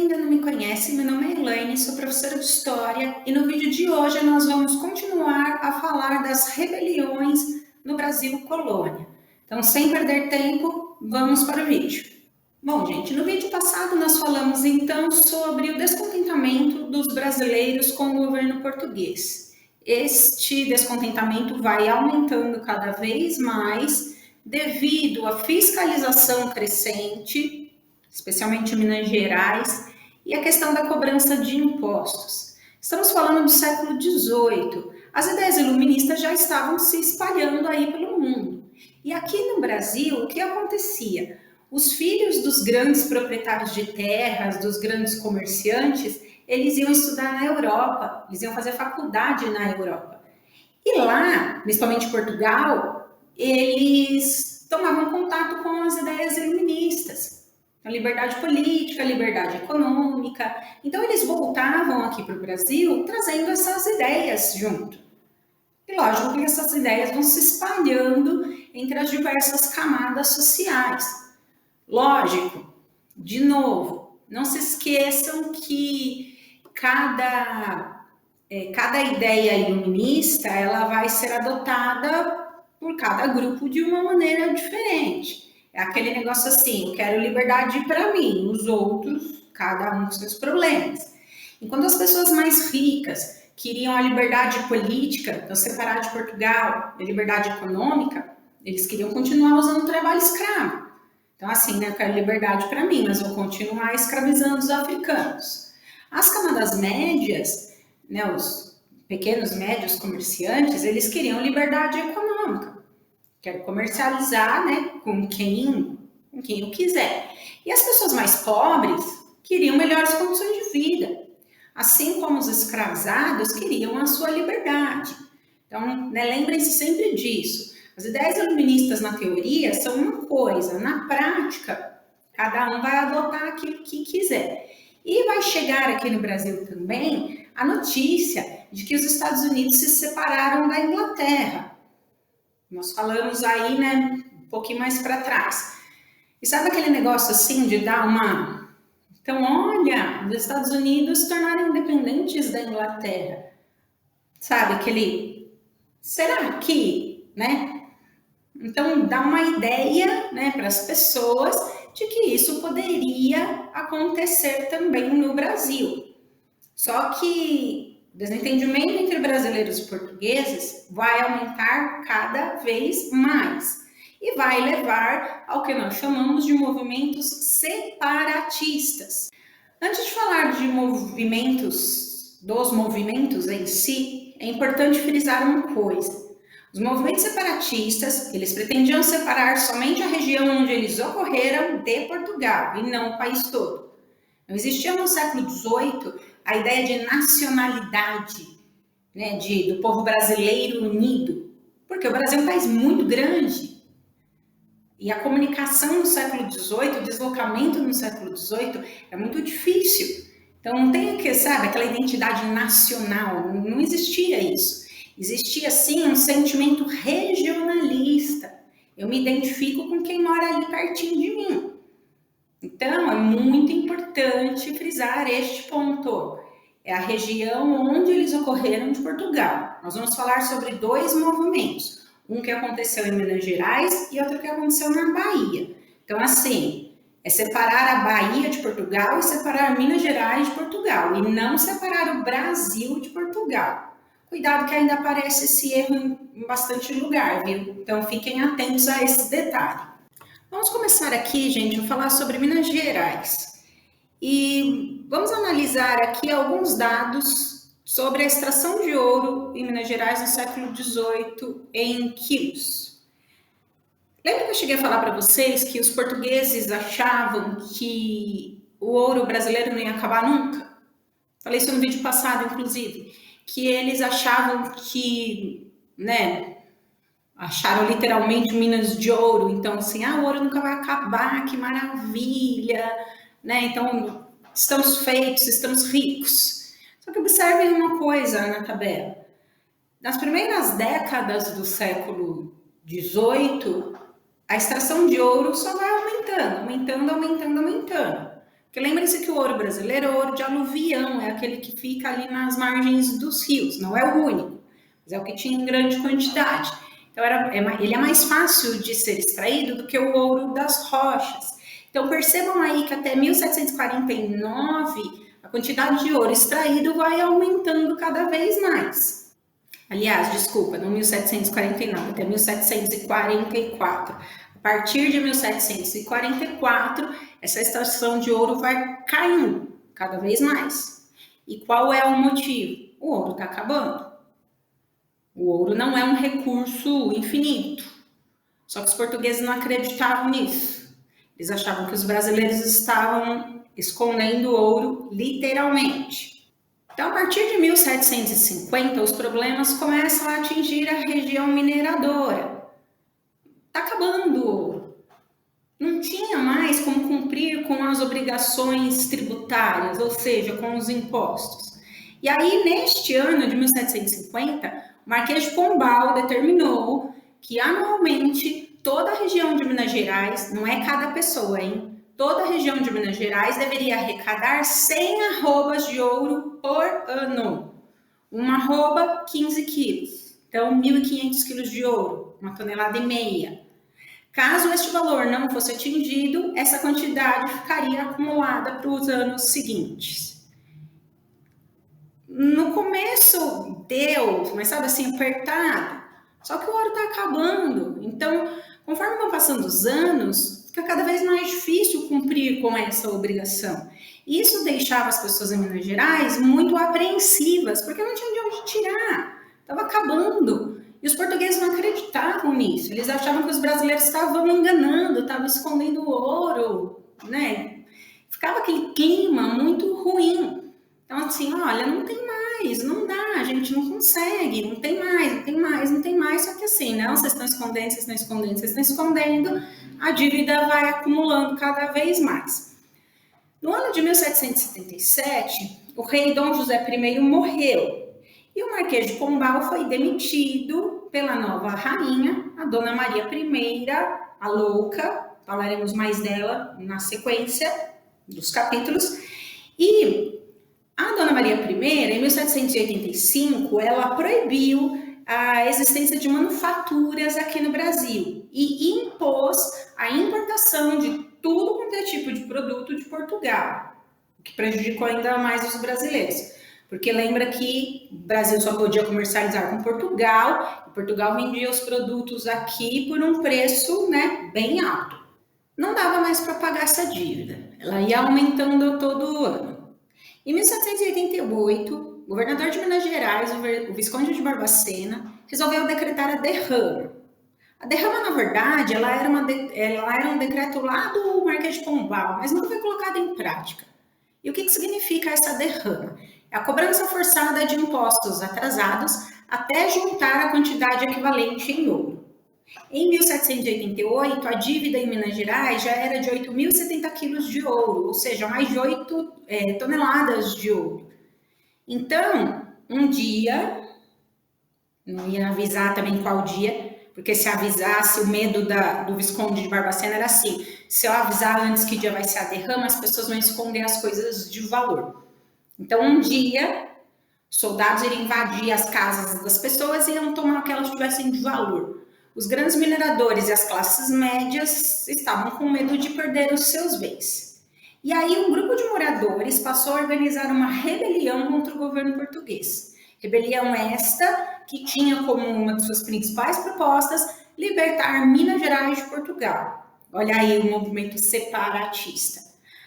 ainda não me conhece, meu nome é Elaine, sou professora de História e no vídeo de hoje nós vamos continuar a falar das rebeliões no Brasil colônia. Então, sem perder tempo, vamos para o vídeo. Bom, gente, no vídeo passado nós falamos então sobre o descontentamento dos brasileiros com o governo português. Este descontentamento vai aumentando cada vez mais devido à fiscalização crescente, especialmente em Minas Gerais, e a questão da cobrança de impostos. Estamos falando do século XVIII. As ideias iluministas já estavam se espalhando aí pelo mundo. E aqui no Brasil, o que acontecia? Os filhos dos grandes proprietários de terras, dos grandes comerciantes, eles iam estudar na Europa, eles iam fazer faculdade na Europa. E lá, principalmente em Portugal, eles tomavam contato com as ideias iluministas. A liberdade política, a liberdade econômica. Então, eles voltavam aqui para o Brasil trazendo essas ideias junto. E lógico que essas ideias vão se espalhando entre as diversas camadas sociais. Lógico, de novo, não se esqueçam que cada ideia iluminista ela vai ser adotada por cada grupo de uma maneira diferente. É aquele negócio assim, eu quero liberdade para mim, os outros, cada um com seus problemas. Enquanto as pessoas mais ricas queriam a liberdade política, então separar de Portugal, a liberdade econômica, eles queriam continuar usando o trabalho escravo. Então assim, né, eu quero liberdade para mim, mas vou continuar escravizando os africanos. As camadas médias, né, os pequenos, médios comerciantes, eles queriam liberdade econômica. Quero comercializar, né, com quem eu quiser. E as pessoas mais pobres queriam melhores condições de vida, assim como os escravizados queriam a sua liberdade. Então, né, lembrem-se sempre disso. As ideias iluministas na teoria são uma coisa, na prática, cada um vai adotar aquilo que quiser. E vai chegar aqui no Brasil também a notícia de que os Estados Unidos se separaram da Inglaterra. Nós falamos aí, né, um pouquinho mais para trás. E sabe aquele negócio assim de dar uma... Então, olha, os Estados Unidos se tornaram independentes da Inglaterra. Sabe, aquele... Será que, né? Então, dá uma ideia, né, para as pessoas de que isso poderia acontecer também no Brasil. Só que o desentendimento entre brasileiros e portugueses vai aumentar cada vez mais e vai levar ao que nós chamamos de movimentos separatistas. Antes de falar de dos movimentos em si, é importante frisar uma coisa. Os movimentos separatistas, eles pretendiam separar somente a região onde eles ocorreram de Portugal e não o país todo. Não existia no século XVIII a ideia de nacionalidade, né, do povo brasileiro unido, porque o Brasil é um país muito grande. E a comunicação no século XVIII, o deslocamento no século XVIII é muito difícil. Então não tem aquela identidade nacional, não existia isso. Existia sim um sentimento regionalista. Eu me identifico com quem mora ali pertinho de mim. Então, é muito importante frisar este ponto. É a região onde eles ocorreram de Portugal. Nós vamos falar sobre dois movimentos. Um que aconteceu em Minas Gerais e outro que aconteceu na Bahia. Então, assim, é separar a Bahia de Portugal e separar Minas Gerais de Portugal. E não separar o Brasil de Portugal. Cuidado que ainda aparece esse erro em bastante lugar, viu? Então, fiquem atentos a esse detalhe. Vamos começar aqui, gente, a falar sobre Minas Gerais. E vamos analisar aqui alguns dados sobre a extração de ouro em Minas Gerais no século XVIII em quilos. Lembra que eu cheguei a falar para vocês que os portugueses achavam que o ouro brasileiro não ia acabar nunca? Falei isso no vídeo passado, inclusive. Que eles achavam que, né... Acharam literalmente minas de ouro, então assim, o ouro nunca vai acabar, que maravilha, né? Então, estamos feitos, estamos ricos. Só que observem uma coisa na tabela. Nas primeiras décadas do século XVIII, a extração de ouro só vai aumentando. Porque lembrem-se que o ouro brasileiro é o ouro de aluvião, é aquele que fica ali nas margens dos rios, não é o único, mas é o que tinha em grande quantidade. Então, ele é mais fácil de ser extraído do que o ouro das rochas. Então, percebam aí que até 1749, a quantidade de ouro extraído vai aumentando cada vez mais. Aliás, desculpa, não 1749, até 1744. A partir de 1744, essa extração de ouro vai caindo cada vez mais. E qual é o motivo? O ouro está acabando. O ouro não é um recurso infinito. Só que os portugueses não acreditavam nisso. Eles achavam que os brasileiros estavam escondendo ouro literalmente. Então, a partir de 1750, os problemas começam a atingir a região mineradora. Está acabando o ouro. Não tinha mais como cumprir com as obrigações tributárias, ou seja, com os impostos. E aí, neste ano de 1750, o Marquês de Pombal determinou que anualmente toda a região de Minas Gerais, não é cada pessoa, hein? Toda a região de Minas Gerais deveria arrecadar 100 arrobas de ouro por ano. Uma arroba, 15 quilos. Então, 1.500 quilos de ouro, 1,5 toneladas. Caso este valor não fosse atingido, essa quantidade ficaria acumulada para os anos seguintes. No começo deu, mas sabe assim, apertado. Só que o ouro está acabando. Então, conforme vão passando os anos, fica cada vez mais difícil cumprir com essa obrigação. Isso deixava as pessoas em Minas Gerais muito apreensivas, porque não tinham de onde tirar. Estava acabando. E os portugueses não acreditavam nisso. Eles achavam que os brasileiros estavam enganando, estavam escondendo o ouro, né? Ficava aquele clima muito ruim. Então, assim, olha, não tem mais, não dá, a gente não consegue, não tem mais, não tem mais, não tem mais. Só que assim, não, vocês estão escondendo, vocês estão escondendo, vocês estão escondendo, a dívida vai acumulando cada vez mais. No ano de 1777, o rei Dom José I morreu e o Marquês de Pombal foi demitido pela nova rainha, a Dona Maria I, a louca, falaremos mais dela na sequência dos capítulos, e a Dona Maria I, em 1785, ela proibiu a existência de manufaturas aqui no Brasil e impôs a importação de tudo quanto é tipo de produto de Portugal, o que prejudicou ainda mais os brasileiros. Porque lembra que o Brasil só podia comercializar com Portugal, e Portugal vendia os produtos aqui por um preço, né, bem alto. Não dava mais para pagar essa dívida, ela ia aumentando todo ano. Em 1788, o governador de Minas Gerais, o Visconde de Barbacena, resolveu decretar a derrama. A derrama, na verdade, ela era um decreto lá do Marquês de Pombal, mas nunca foi colocado em prática. E o que significa essa derrama? É a cobrança forçada de impostos atrasados até juntar a quantidade equivalente em ouro. Em 1788, a dívida em Minas Gerais já era de 8.070 quilos de ouro, ou seja, mais de 8 toneladas de ouro. Então, um dia, não ia avisar também qual dia, porque se avisasse, o medo do Visconde de Barbacena era assim, se eu avisar antes que dia vai ser a derrama, as pessoas vão esconder as coisas de valor. Então, um dia, soldados iriam invadir as casas das pessoas e iam tomar o que elas tivessem de valor. Os grandes mineradores e as classes médias estavam com medo de perder os seus bens. E aí um grupo de moradores passou a organizar uma rebelião contra o governo português. Rebelião esta que tinha como uma de suas principais propostas libertar Minas Gerais de Portugal. Olha aí o movimento separatista.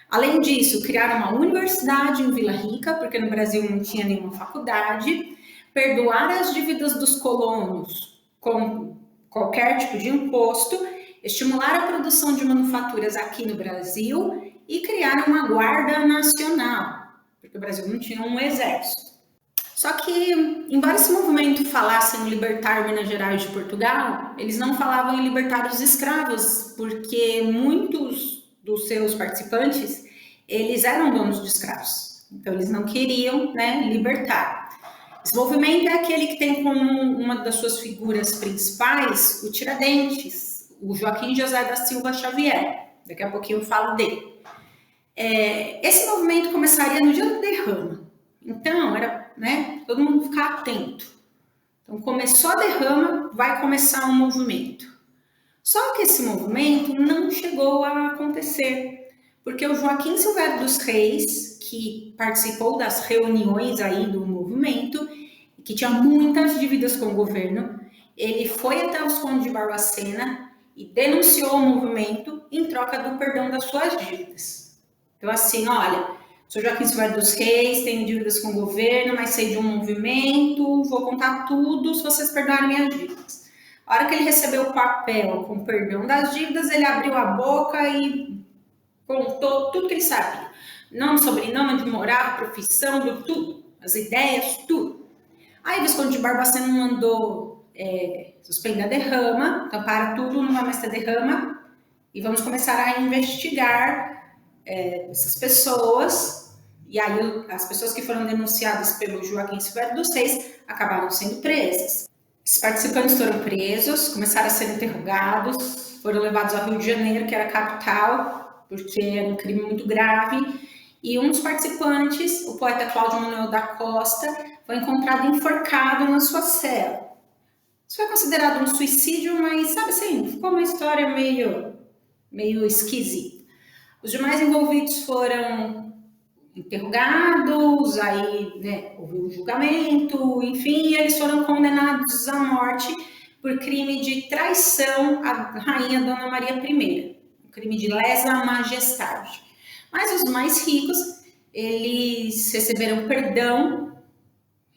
Além disso, criaram uma universidade em Vila Rica, porque no Brasil não tinha nenhuma faculdade, perdoar as dívidas dos colonos com qualquer tipo de imposto, estimular a produção de manufaturas aqui no Brasil e criar uma guarda nacional, porque o Brasil não tinha um exército. Só que, embora esse movimento falasse em libertar Minas Gerais de Portugal, eles não falavam em libertar os escravos, porque muitos dos seus participantes, eles eram donos de escravos. Então, eles não queriam, né, libertar. Esse movimento é aquele que tem como uma das suas figuras principais o Tiradentes, o Joaquim José da Silva Xavier. Daqui a pouquinho eu falo dele. Esse movimento começaria no dia do derrama. Então, era, né, todo mundo ficar atento. Então, começou a derrama, vai começar um movimento. Só que esse movimento não chegou a acontecer, porque o Joaquim Silvério dos Reis, que participou das reuniões aí do movimento, que tinha muitas dívidas com o governo, ele foi até os Conde de Barbacena e denunciou o movimento em troca do perdão das suas dívidas. Então, assim, olha, sou Joaquim Silvério dos Reis, tenho dívidas com o governo, mas sei de um movimento, vou contar tudo se vocês perdoarem minhas dívidas. A hora que ele recebeu o papel com perdão das dívidas, ele abriu a boca e contou tudo que ele sabia. Nome, sobrenome, onde morava, profissão, tudo. As ideias, tudo. Aí o Visconde de Barbacena mandou suspender a derrama, então para tudo, não vai mais ter derrama, e vamos começar a investigar essas pessoas. E aí as pessoas que foram denunciadas pelo Joaquim Silvério dos Reis acabaram sendo presas. Os participantes foram presos, começaram a ser interrogados, foram levados ao Rio de Janeiro, que era a capital, porque era um crime muito grave. E um dos participantes, o poeta Cláudio Manuel da Costa, foi encontrado enforcado na sua cela. Isso foi considerado um suicídio, mas, sabe assim, ficou uma história meio esquisita. Os demais envolvidos foram interrogados, aí, né, houve um julgamento, enfim, eles foram condenados à morte por crime de traição à rainha Dona Maria I, um crime de lesa majestade. Mas os mais ricos, eles receberam perdão,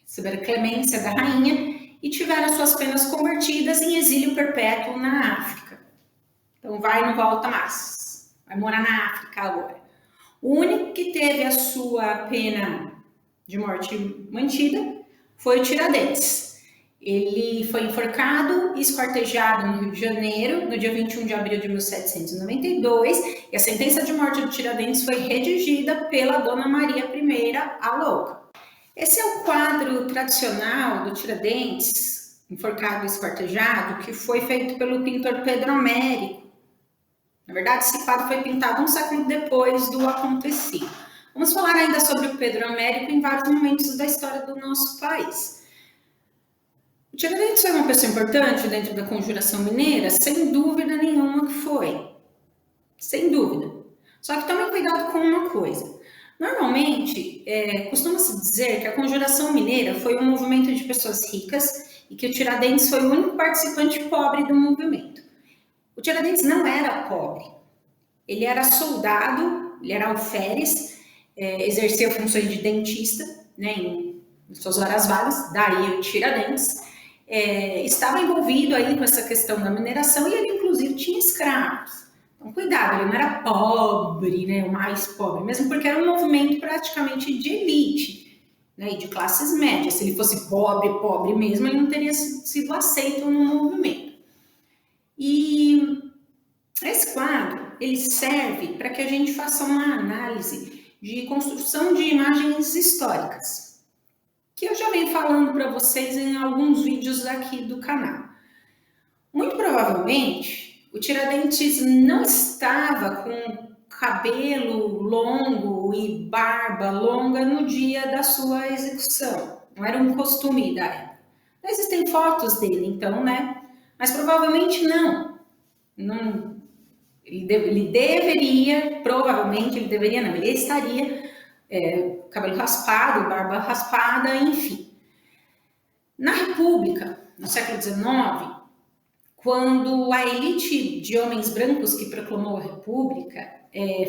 receberam clemência da rainha e tiveram suas penas convertidas em exílio perpétuo na África. Então vai e não volta mais, vai morar na África agora. O único que teve a sua pena de morte mantida foi o Tiradentes. Ele foi enforcado e esquartejado no Rio de Janeiro, no dia 21 de abril de 1792, e a sentença de morte do Tiradentes foi redigida pela Dona Maria I, a Louca. Esse é o quadro tradicional do Tiradentes, enforcado e esquartejado, que foi feito pelo pintor Pedro Américo. Na verdade, esse quadro foi pintado um século depois do acontecido. Vamos falar ainda sobre o Pedro Américo em vários momentos da história do nosso país. O Tiradentes foi uma pessoa importante dentro da Conjuração Mineira? Sem dúvida nenhuma que foi. Sem dúvida. Só que tome cuidado com uma coisa. Normalmente, costuma-se dizer que a Conjuração Mineira foi um movimento de pessoas ricas e que o Tiradentes foi o único participante pobre do movimento. O Tiradentes não era pobre, ele era soldado, ele era alferes, exercia funções de dentista, né, em suas horas vagas, daí o Tiradentes, estava envolvido aí com essa questão da mineração e ele inclusive tinha escravos. Então cuidado, ele não era pobre, né, o mais pobre, mesmo porque era um movimento praticamente de elite, né, e de classes médias. Se ele fosse pobre mesmo, ele não teria sido aceito no movimento. E esse quadro, ele serve para que a gente faça uma análise de construção de imagens históricas, que eu já venho falando para vocês em alguns vídeos aqui do canal. Muito provavelmente, o Tiradentes não estava com cabelo longo e barba longa no dia da sua execução. Não era um costume da época. Não existem fotos dele, então, né? Mas provavelmente não. Ele deveria, provavelmente, ele estaria cabelo raspado, barba raspada, enfim. Na República, no século XIX, quando a elite de homens brancos que proclamou a República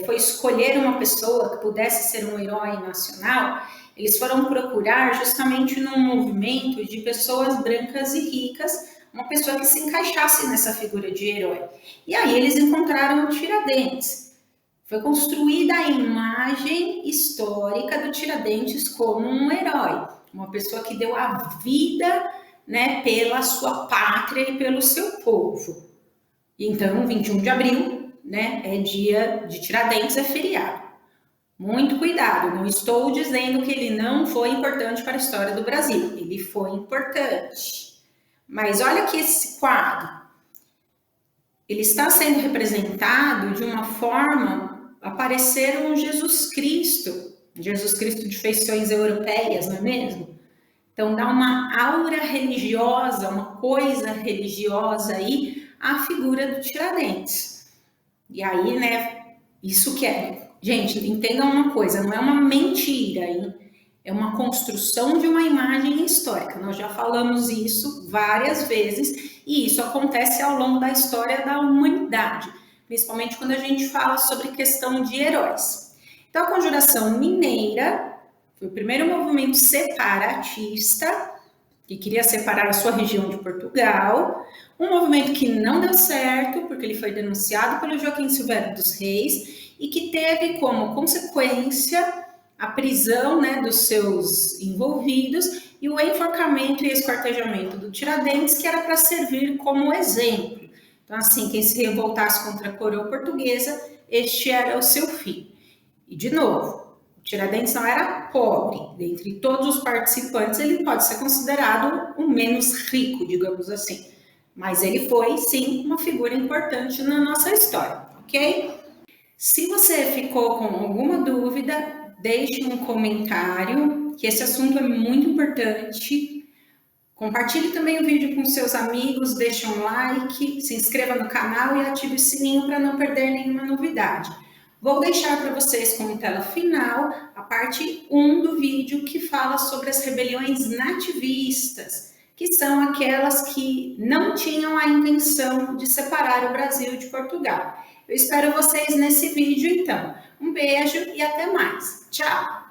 foi escolher uma pessoa que pudesse ser um herói nacional, eles foram procurar justamente num movimento de pessoas brancas e ricas, uma pessoa que se encaixasse nessa figura de herói. E aí eles encontraram o Tiradentes. Foi construída a imagem histórica do Tiradentes como um herói, uma pessoa que deu a vida, né, pela sua pátria e pelo seu povo. Então, 21 de abril, né, é dia de Tiradentes, é feriado. Muito cuidado, não estou dizendo que ele não foi importante para a história do Brasil, ele foi importante. Mas olha aqui esse quadro, ele está sendo representado de uma forma apareceram um Jesus Cristo de feições europeias, não é mesmo? Então dá uma aura religiosa, uma coisa religiosa aí à figura do Tiradentes. E aí, né, isso que é... Gente, entendam uma coisa, não é uma mentira, hein? É uma construção de uma imagem histórica. Nós já falamos isso várias vezes e isso acontece ao longo da história da humanidade, principalmente quando a gente fala sobre questão de heróis. Então, a Conjuração Mineira foi o primeiro movimento separatista que queria separar a sua região de Portugal, um movimento que não deu certo, porque ele foi denunciado pelo Joaquim Silvério dos Reis e que teve como consequência a prisão, né, dos seus envolvidos e o enforcamento e esquartejamento do Tiradentes, que era para servir como exemplo. Então, assim, quem se revoltasse contra a coroa portuguesa, este era o seu fim. E, de novo, o Tiradentes não era pobre. Dentre todos os participantes, ele pode ser considerado o menos rico, digamos assim. Mas ele foi, sim, uma figura importante na nossa história, ok? Se você ficou com alguma dúvida, deixe um comentário, que esse assunto é muito importante. Compartilhe também o vídeo com seus amigos, deixe um like, se inscreva no canal e ative o sininho para não perder nenhuma novidade. Vou deixar para vocês como tela final a parte 1 do vídeo que fala sobre as rebeliões nativistas, que são aquelas que não tinham a intenção de separar o Brasil de Portugal. Eu espero vocês nesse vídeo, então. Um beijo e até mais. Tchau!